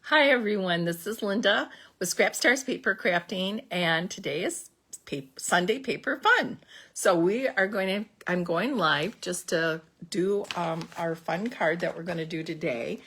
Hi everyone, this is Linda with Scrap Stars Paper Crafting, and today is Sunday Paper Fun. So I'm going live just to do our fun card that we're going to do today.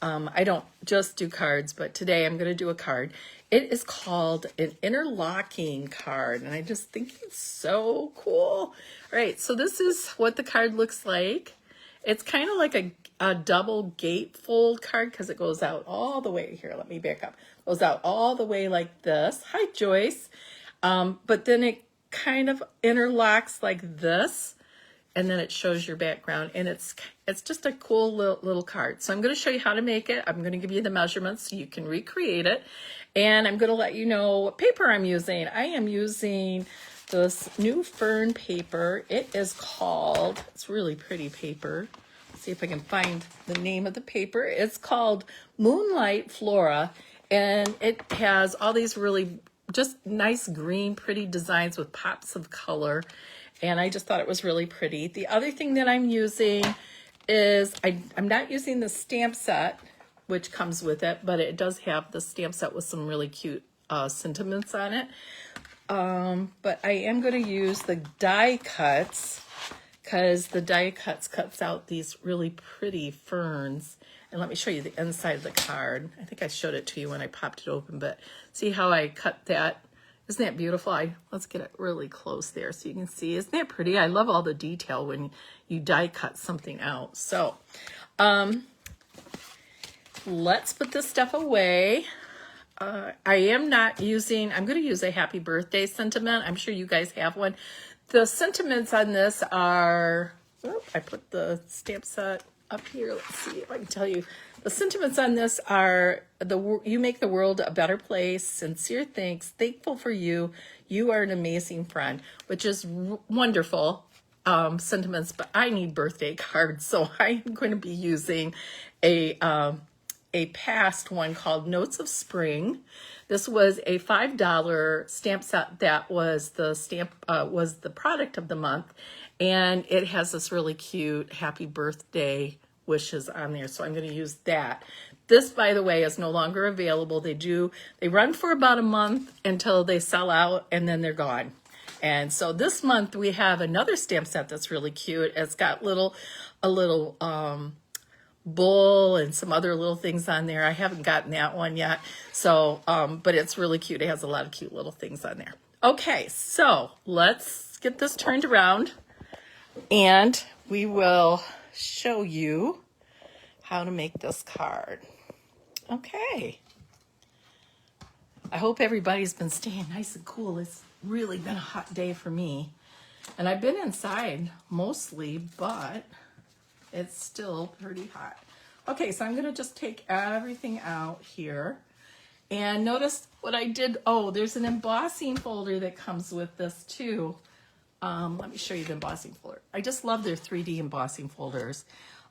I don't just do cards, but today I'm going to do a card. It is called an interlocking card, and I just think it's so cool. All right, so this is what the card looks like. It's kind of like a double gatefold card because it goes out all the way. Here, let me back up. It goes out all the way like this. Hi, Joyce. But then it kind of interlocks like this, and then it shows your background, and it's just a cool little card. So I'm going to show you how to make it. I'm going to give you the measurements so you can recreate it, and I'm going to let you know what paper I'm using. I am using this new Fern paper. It is called, it's really pretty paper. Let's see if I can find the name of the paper. It's called Moonlight Flora, and it has all these really just nice green pretty designs with pops of color, and I just thought it was really pretty. The other thing that I'm using is I'm not using the stamp set which comes with it, but it does have the stamp set with some really cute sentiments on it. But I am going to use the die cuts because the die cuts out these really pretty ferns. And let me show you the inside of the card. I think I showed it to you when I popped it open, but see how I cut that? Isn't that beautiful? Let's get it really close there so you can see. Isn't that pretty? I love all the detail when you die cut something out. So, let's put this stuff away. I'm going to use a happy birthday sentiment. I'm sure you guys have one. The sentiments on this are, I put the stamp set up here. Let's see if I can tell you. The sentiments on this are, you make the world a better place, sincere thanks, thankful for you, you are an amazing friend, which is wonderful sentiments, but I need birthday cards, so I'm going to be using a past one called Notes of Spring. This was a $5 stamp set that was the product of the month, and it has this really cute happy birthday wishes on there, so I'm going to use that. This, by the way, is no longer available. They run for about a month until they sell out, and then they're gone. And so this month we have another stamp set that's really cute. It's got a little bull and some other little things on there. I haven't gotten that one yet. So, but it's really cute. It has a lot of cute little things on there. Okay, so let's get this turned around and we will show you how to make this card. Okay. I hope everybody's been staying nice and cool. It's really been a hot day for me. And I've been inside mostly, but it's still pretty hot. Okay, so I'm going to just take everything out here. And notice what I did. Oh, there's an embossing folder that comes with this too. Let me show you the embossing folder. I just love their 3D embossing folders.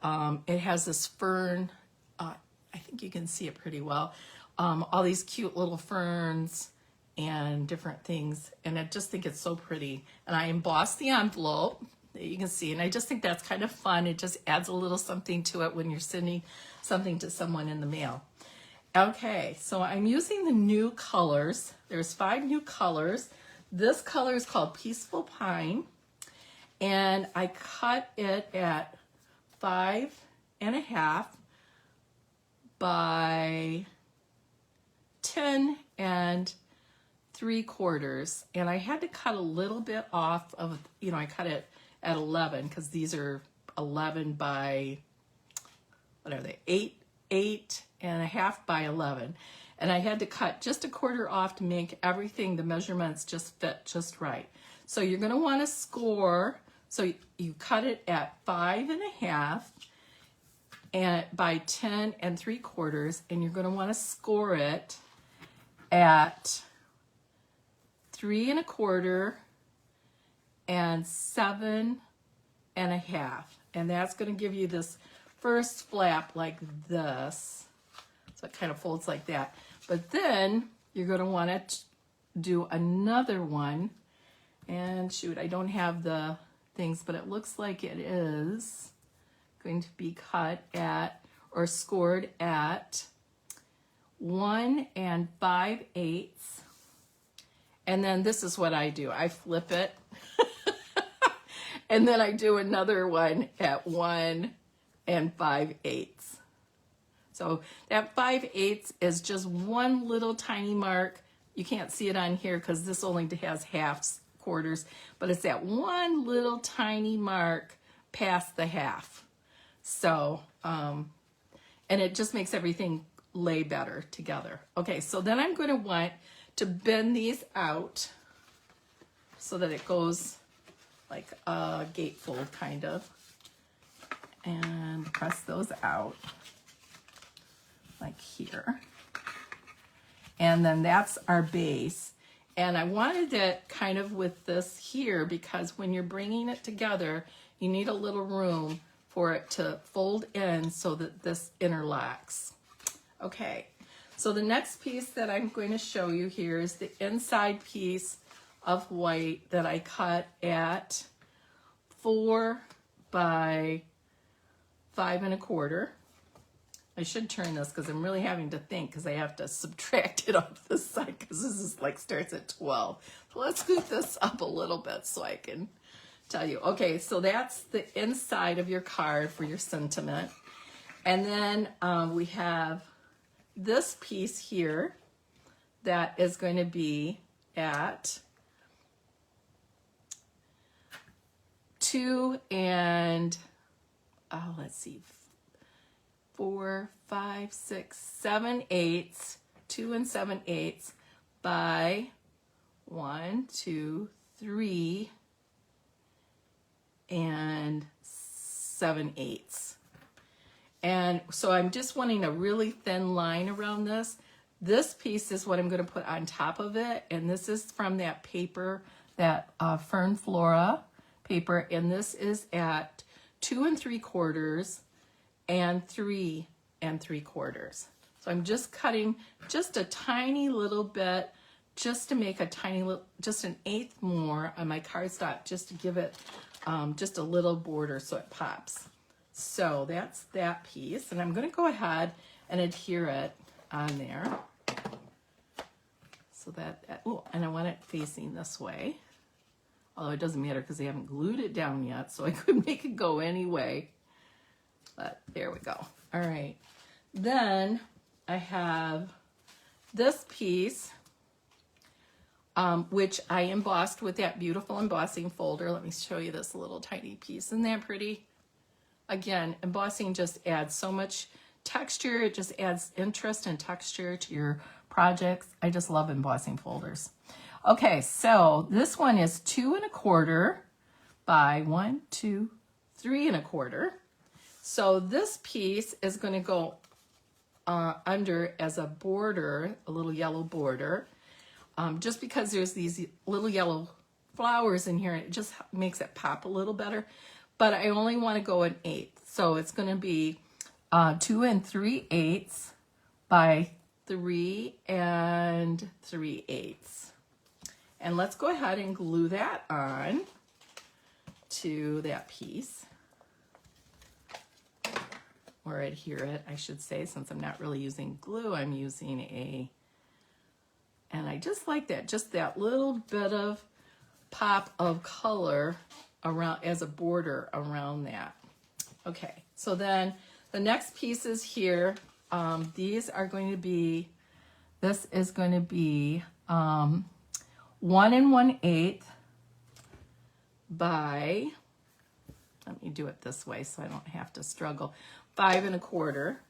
It has this fern. I think you can see it pretty well. All these cute little ferns and different things. And I just think it's so pretty. And I embossed the envelope. You can see, and I just think that's kind of fun. It just adds a little something to it when you're sending something to someone in the mail. Okay, so I'm using the new colors. There's 5 new colors. This color is called Peaceful Pine, and I cut it at 5.5 by 10 3/4, and I had to cut a little bit off of, I cut it at 11 because these are 11 by, what are they, 8.5 by 11, and I had to cut just a quarter off to make everything, the measurements just fit just right. So you're going to want to score, so you cut it at 5.5 and by 10 3/4, and you're going to want to score it at 3.25 and 7.5, and that's going to give you this first flap like this. So it kind of folds like that. But then you're going to want to do another one, and shoot, I don't have the things, but it looks like it is going to be cut at or scored at 1 5/8. And then this is what I do. I flip it. And then I do another one at 1 5/8. So that 5/8 is just one little tiny mark. You can't see it on here because this only has halves, quarters, but it's that one little tiny mark past the half. So, and it just makes everything lay better together. Okay, so then I'm going to want to bend these out so that it goes like a gatefold kind of, and press those out like here. And then that's our base. And I wanted it kind of with this here because when you're bringing it together, you need a little room for it to fold in so that this interlocks. Okay, so the next piece that I'm going to show you here is the inside piece of white that I cut at 4 by 5 1/4. I should turn this because I'm really having to think because I have to subtract it off this side because this is like starts at 12. So let's scoot this up a little bit so I can tell you. Okay, so that's the inside of your card for your sentiment. And then we have this piece here that is going to be at 2 let's see, 4, 5, 6, 7 8, 2 7/8 by 1, 2, 3, and 7/8. And so I'm just wanting a really thin line around this. This piece is what I'm going to put on top of it, and this is from that paper, that Fern Floral paper, and this is at 2 3/4 and 3 3/4. So I'm just cutting just a tiny little bit, just to make a tiny little, just an eighth more on my cardstock, just to give it just a little border so it pops. So that's that piece, and I'm going to go ahead and adhere it on there. So that, oh, and I want it facing this way. Although it doesn't matter because they haven't glued it down yet, so I could make it go anyway. But there we go. All right. Then I have this piece, which I embossed with that beautiful embossing folder. Let me show you this little tiny piece. Isn't that pretty? Again, embossing just adds so much texture. It just adds interest and texture to your projects. I just love embossing folders. Okay, so this one is 2 1/4 by 1, 2, 3 1/4. So this piece is going to go under as a border, a little yellow border. Just because there's these little yellow flowers in here, it just makes it pop a little better. But I only want to go an eighth. So it's going to be 2 3/8 by 3 3/8. And let's go ahead and glue that on to that piece. Or adhere it, I should say, since I'm not really using glue, I'm using and I just like that, just that little bit of pop of color around as a border around that. Okay, so then the next pieces here, these are going to be, this is going to be 1 1/8 by, let me do it this way so I don't have to struggle, 5 1/4,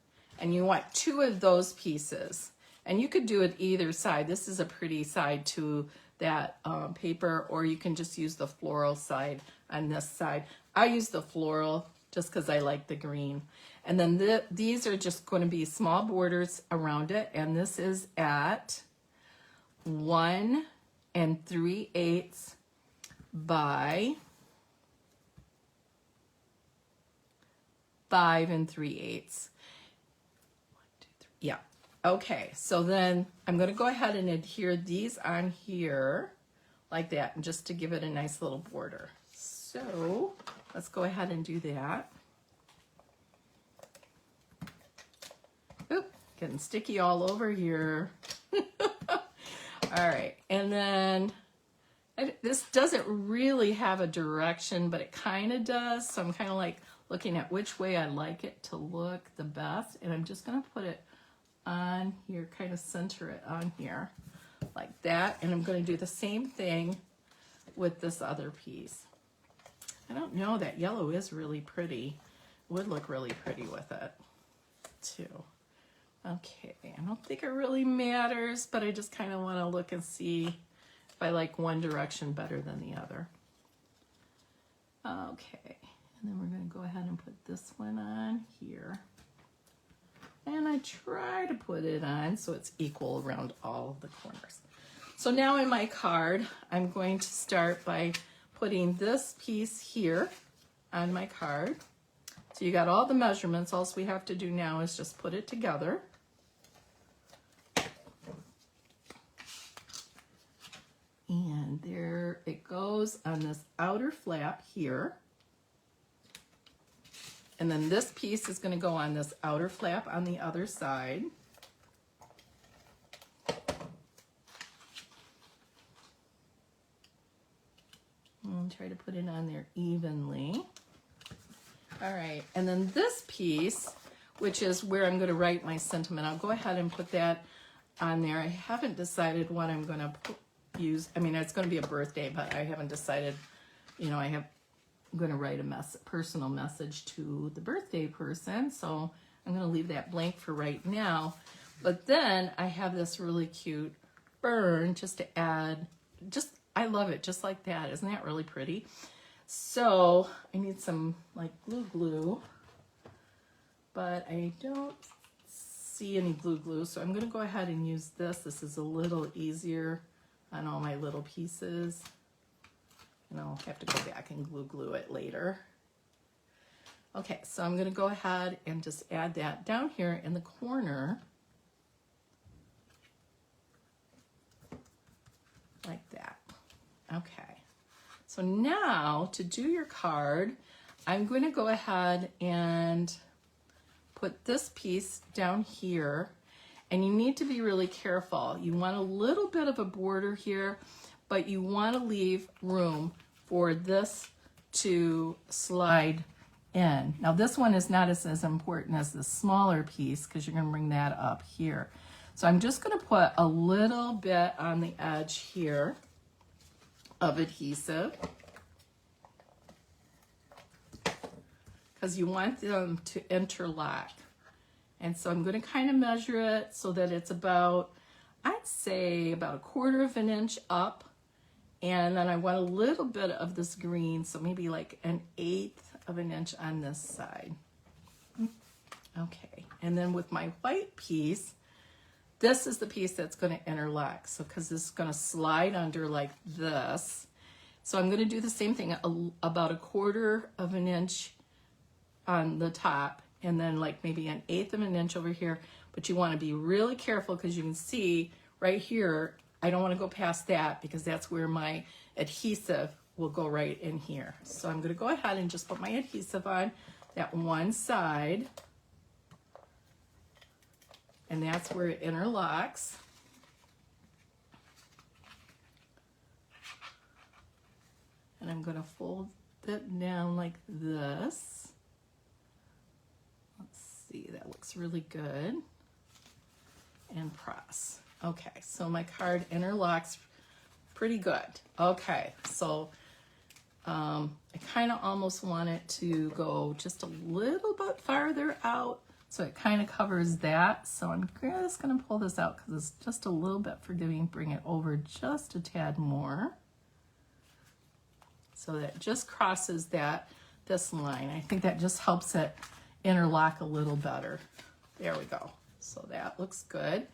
and you want 2 of those pieces. And you could do it either side. This is a pretty side to that paper, or you can just use the floral side on this side. I use the floral just because I like the green. And then these are just going to be small borders around it, and this is at 1 3/8 by 5 3/8. 1, 2, 3. Yeah. Okay, so then I'm going to go ahead and adhere these on here like that, and just to give it a nice little border. So let's go ahead and do that. Oop, getting sticky all over here. All right, and then this doesn't really have a direction, but it kind of does. So I'm kind of like looking at which way I like it to look the best. And I'm just going to put it on here, kind of center it on here like that. And I'm going to do the same thing with this other piece. I don't know, that yellow is really pretty. Would look really pretty with it too. Okay, I don't think it really matters, but I just kind of want to look and see if I like one direction better than the other. Okay, and then we're going to go ahead and put this one on here. And I try to put it on so it's equal around all the corners. So now in my card, I'm going to start by putting this piece here on my card. So you got all the measurements. All we have to do now is just put it together. And there it goes on this outer flap here. And then this piece is going to go on this outer flap on the other side. And try to put it on there evenly. All right, and then this piece, which is where I'm going to write my sentiment, I'll go ahead and put that on there. I haven't decided what I'm going to use. I mean, it's going to be a birthday, but I haven't decided, you know, I'm going to write a personal message to the birthday person, so I'm going to leave that blank for right now. But then I have this really cute fern just to add, I love it just like that. Isn't that really pretty? So I need some like glue, but I don't see any glue, so I'm going to go ahead and use this. This is a little easier on all my little pieces, and I'll have to go back and glue it later. Okay, so I'm going to go ahead and just add that down here in the corner like that. Okay. So now to do your card, I'm going to go ahead and put this piece down here, and you need to be really careful. You want a little bit of a border here, but you want to leave room for this to slide in. Now this one is not as important as the smaller piece because you're going to bring that up here. So I'm just going to put a little bit on the edge here of adhesive because you want them to interlock. And so I'm going to kind of measure it so that it's about, I'd say about 1/4 of an inch up, and then I want a little bit of this green, so maybe like 1/8 of an inch on this side. Okay, and then with my white piece, this is the piece that's going to interlock. So because this is going to slide under like this. So I'm going to do the same thing, about 1/4 of an inch on the top, and then like maybe 1/8 of an inch over here. But you want to be really careful because you can see right here, I don't want to go past that because that's where my adhesive will go right in here. So I'm going to go ahead and just put my adhesive on that one side. And that's where it interlocks. And I'm going to fold it down like this. Let's see, that looks really good. And press. Okay, so my card interlocks pretty good. Okay, so I kind of almost want it to go just a little bit farther out, so it kind of covers that. So I'm just going to pull this out because it's just a little bit forgiving. Bring it over just a tad more, so that it just crosses this line. I think that just helps it interlock a little better. There we go. So that looks good.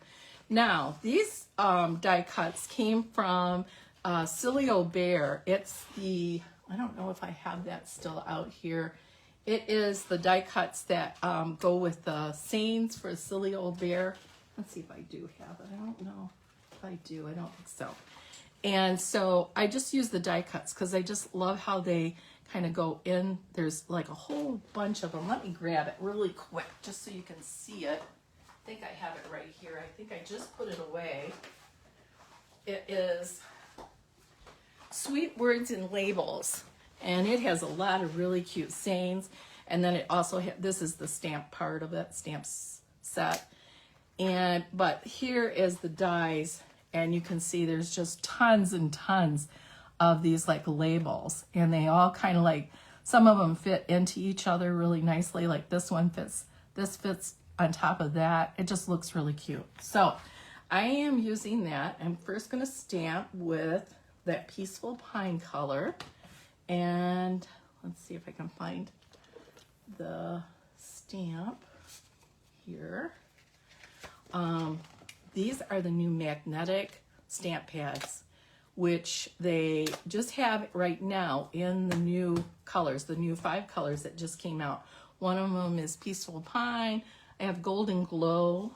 Now these die cuts came from Silly Old Bear. It's the, I don't know if I have that still out here. It is the die cuts that go with the sayings for Silly Old Bear. Let's see if I do have it. I don't know if I do. I don't think so. And so I just use the die cuts because I just love how they kind of go in. There's like a whole bunch of them. Let me grab it really quick just so you can see it. think I have it right here. I think I just put it away. It is Sweet Words and Labels, and it has a lot of really cute sayings. And then it also this is the stamp part of it, stamps set. But here is the dies, and you can see there's just tons and tons of these like labels, and they all kind of like, some of them fit into each other really nicely. Like this one fits, this fits on top of that. It just looks really cute. So I am using that. I'm first going to stamp with that Peaceful Pine color. And let's see if I can find the stamp here. These are the new magnetic stamp pads, which they just have right now in the new colors, the new 5 colors that just came out. One of them is Peaceful Pine. I have Golden Glow,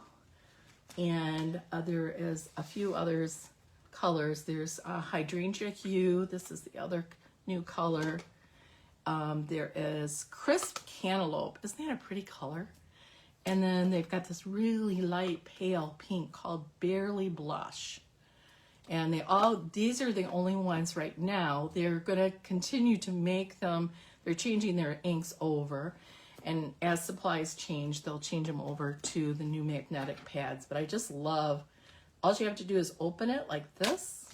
and there is a few others colors. There's Hydrangea Hue. This is the other new color. There is Crisp Cantaloupe. Isn't that a pretty color? And then they've got this really light pale pink called Barely Blush. And these are the only ones right now. They're going to continue to make them. They're changing their inks over. And as supplies change, they'll change them over to the new magnetic pads. But I just love, all you have to do is open it like this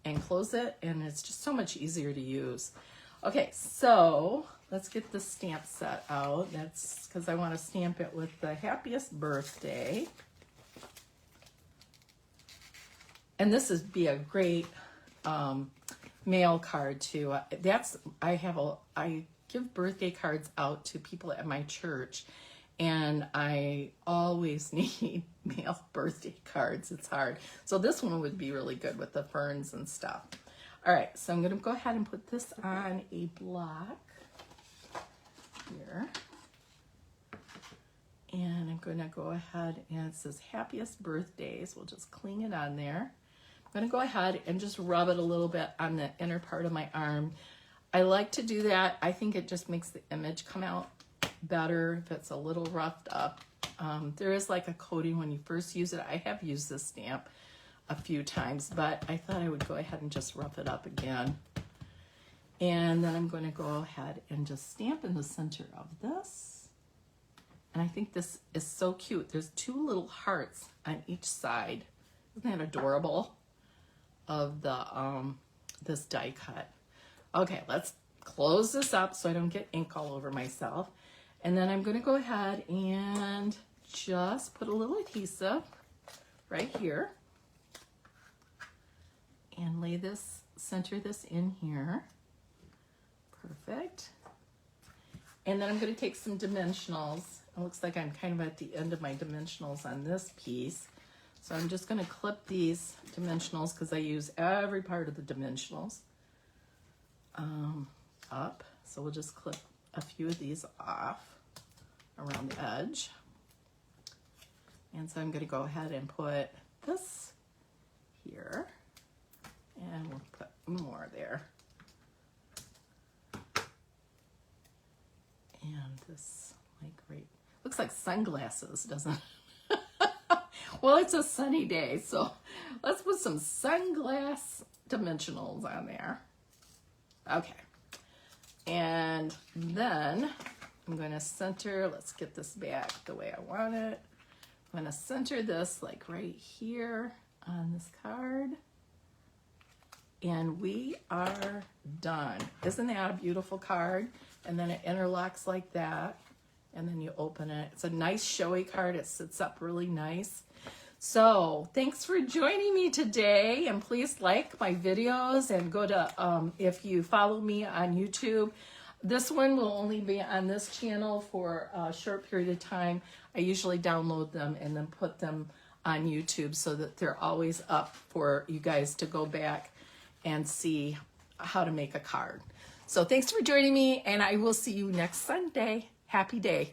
and close it. And it's just so much easier to use. Okay, so let's get the stamp set out. That's because I want to stamp it with the Happiest Birthday. And this would be a great mail card too. I give birthday cards out to people at my church, and I always need mail birthday cards. It's hard. So this one would be really good with the ferns and stuff. All right, so I'm going to go ahead and put this on a block here. And I'm going to go ahead, and it says Happiest Birthdays. We'll just cling it on there. I'm going to go ahead and just rub it a little bit on the inner part of my arm. I like to do that. I think it just makes the image come out better if it's a little roughed up. There is like a coating when you first use it. I have used this stamp a few times, but I thought I would go ahead and just rough it up again. And then I'm going to go ahead and just stamp in the center of this. And I think this is so cute. There's 2 little hearts on each side. Isn't that adorable? Of the this die cut. Okay, let's close this up so I don't get ink all over myself. And then I'm going to go ahead and just put a little adhesive right here and lay this, center this in here. Perfect. And then I'm going to take some dimensionals. It looks like I'm kind of at the end of my dimensionals on this piece. So I'm just going to clip these dimensionals because I use every part of the dimensionals up. So we'll just clip a few of these off around the edge. And so I'm going to go ahead and put this here. And we'll put more there. And this, like, right, looks like sunglasses, doesn't it? Well, it's a sunny day, so let's put some sunglass dimensionals on there. Okay. And then I'm going to center, let's get this back the way I want it. I'm going to center this like right here on this card. And we are done. Isn't that a beautiful card? And then it interlocks like that. And then you open it. It's a nice showy card. It sits up really nice. So thanks for joining me today, and please like my videos and go to, if you follow me on YouTube, this one will only be on this channel for a short period of time. I usually download them and then put them on YouTube so that they're always up for you guys to go back and see how to make a card. So thanks for joining me, and I will see you next Sunday. Happy day.